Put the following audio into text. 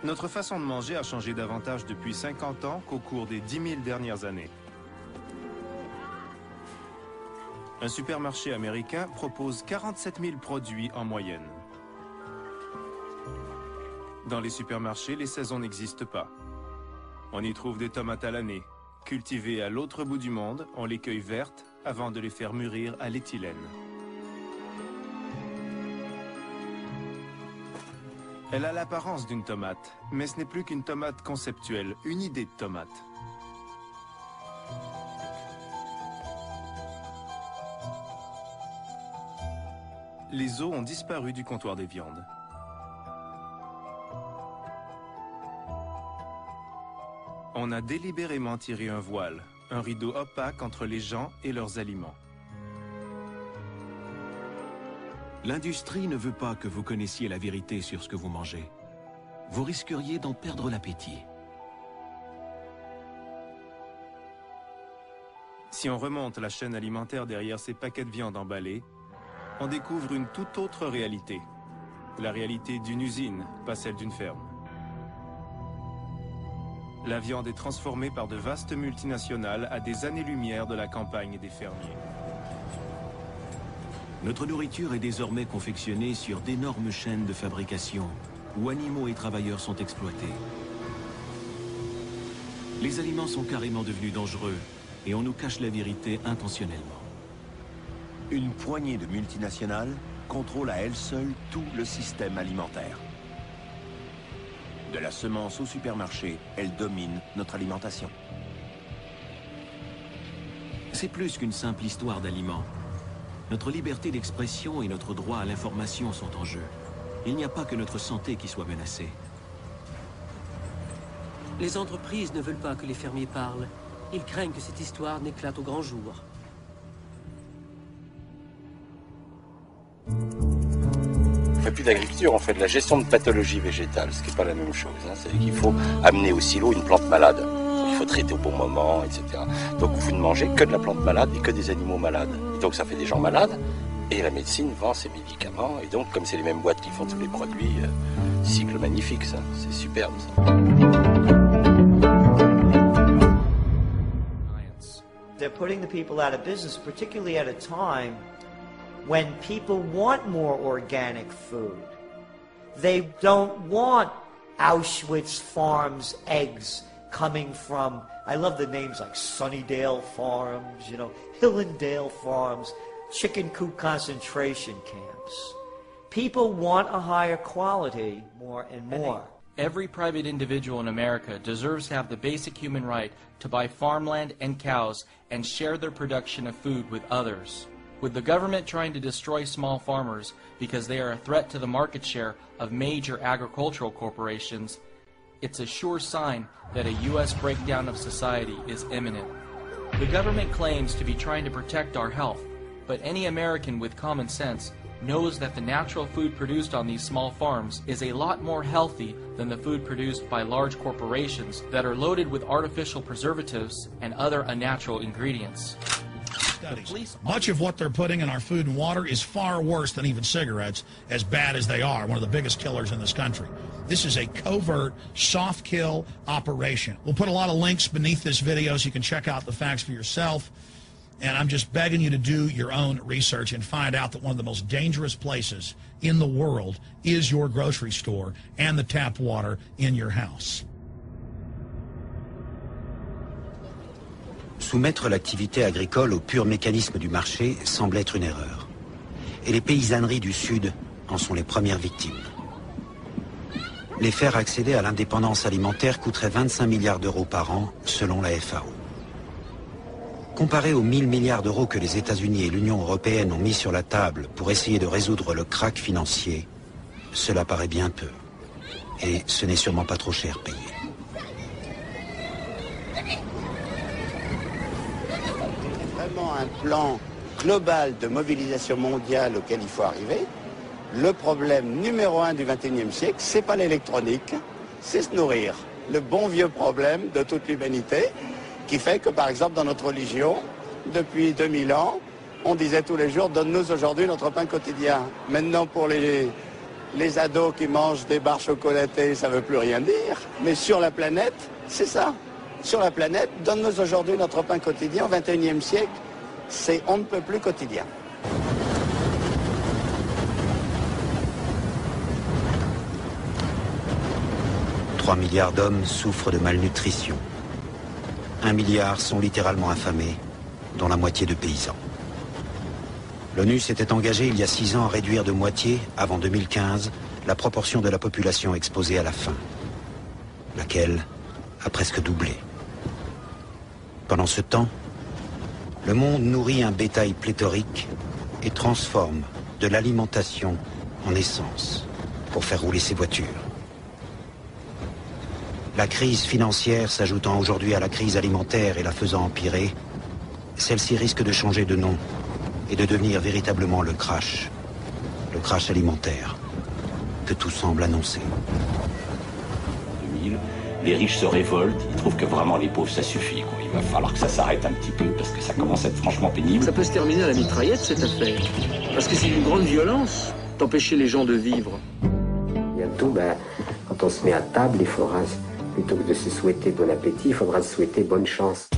Notre façon de manger a changé davantage depuis 50 ans qu'au cours des 10 000 dernières années. Un supermarché américain propose 47 000 produits en moyenne. Dans les supermarchés, les saisons n'existent pas. On y trouve des tomates à l'année. Cultivées à l'autre bout du monde, on les cueille vertes avant de les faire mûrir à l'éthylène. Elle a l'apparence d'une tomate, mais ce n'est plus qu'une tomate conceptuelle, une idée de tomate. Les os ont disparu du comptoir des viandes. On a délibérément tiré un voile, un rideau opaque entre les gens et leurs aliments. L'industrie ne veut pas que vous connaissiez la vérité sur ce que vous mangez. Vous risqueriez d'en perdre l'appétit. Si on remonte la chaîne alimentaire derrière ces paquets de viande emballés, on découvre une toute autre réalité. La réalité d'une usine, pas celle d'une ferme. La viande est transformée par de vastes multinationales à des années-lumière de la campagne et des fermiers. Notre nourriture est désormais confectionnée sur d'énormes chaînes de fabrication, où animaux et travailleurs sont exploités. Les aliments sont carrément devenus dangereux, et on nous cache la vérité intentionnellement. Une poignée de multinationales contrôle à elle seule tout le système alimentaire. De la semence au supermarché, elle domine notre alimentation. C'est plus qu'une simple histoire d'aliments. Notre liberté d'expression et notre droit à l'information sont en jeu. Il n'y a pas que notre santé qui soit menacée. Les entreprises ne veulent pas que les fermiers parlent. Ils craignent que cette histoire n'éclate au grand jour. On fait plus d'agriculture, on fait de la gestion de pathologies végétales, ce qui n'est pas la même chose. C'est-à-dire qu'il faut amener au silo une plante malade. Il faut traiter au bon moment, etc. Donc vous ne mangez que de la plante malade et que des animaux malades. Et donc ça fait des gens malades. Et la médecine vend ses médicaments. Et donc comme c'est les mêmes boîtes qui font tous les produits, cycle magnifique ça. C'est superbe ça. They're putting the people out of business, particularly at a time when people want more organic food. They don't want Auschwitz Farms eggs coming from, I love the names like Sunnydale Farms, you know, Hillendale Farms, chicken coop concentration camps. People want a higher quality more and more. Every private individual in America deserves to have the basic human right to buy farmland and cows and share their production of food with others. With the government trying to destroy small farmers because they are a threat to the market share of major agricultural corporations, it's a sure sign that a U.S. breakdown of society is imminent. The government claims to be trying to protect our health, but any American with common sense knows that the natural food produced on these small farms is a lot more healthy than the food produced by large corporations that are loaded with artificial preservatives and other unnatural ingredients. Much of what they're putting in our food and water is far worse than even cigarettes, as bad as they are, one of the biggest killers in this country. This is a covert, soft kill operation. We'll put a lot of links beneath this video so you can check out the facts for yourself. And I'm just begging you to do your own research and find out that one of the most dangerous places in the world is your grocery store and the tap water in your house. Soumettre l'activité agricole au pur mécanisme du marché semble être une erreur. Et les paysanneries du Sud en sont les premières victimes. Les faire accéder à l'indépendance alimentaire coûterait 25 milliards d'euros par an, selon la FAO. Comparé aux 1000 milliards d'euros que les États-Unis et l'Union européenne ont mis sur la table pour essayer de résoudre le krach financier, cela paraît bien peu. Et ce n'est sûrement pas trop cher payé. Vraiment un plan global de mobilisation mondiale auquel il faut arriver. Le problème numéro 1 du XXIe siècle, c'est pas l'électronique, c'est se nourrir. Le bon vieux problème de toute l'humanité, qui fait que, par exemple, dans notre religion, depuis 2000 ans, on disait tous les jours, donne-nous aujourd'hui notre pain quotidien. Maintenant, pour les les ados qui mangent des barres chocolatées, ça ne veut plus rien dire. Mais sur la planète, c'est ça. Sur la planète, donne-nous aujourd'hui notre pain quotidien au XXIe siècle, c'est on ne peut plus quotidien. « 3 milliards d'hommes souffrent de malnutrition. 1 milliard sont littéralement affamés, dont la moitié de paysans. L'ONU s'était engagée il y a 6 ans à réduire de moitié, avant 2015, la proportion de la population exposée à la faim, laquelle a presque doublé. Pendant ce temps, le monde nourrit un bétail pléthorique et transforme de l'alimentation en essence pour faire rouler ses voitures. La crise financière s'ajoutant aujourd'hui à la crise alimentaire et la faisant empirer, celle-ci risque de changer de nom et de devenir véritablement le crash alimentaire que tout semble annoncer. 2000, les riches se révoltent, ils trouvent que vraiment les pauvres ça suffit, quoi. Il va falloir que ça s'arrête un petit peu parce que ça commence à être franchement pénible. Ça peut se terminer à la mitraillette cette affaire, parce que c'est une grande violence d'empêcher les gens de vivre. Bientôt, quand on se met à table, il faudra, plutôt que de se souhaiter bon appétit, il faudra se souhaiter bonne chance.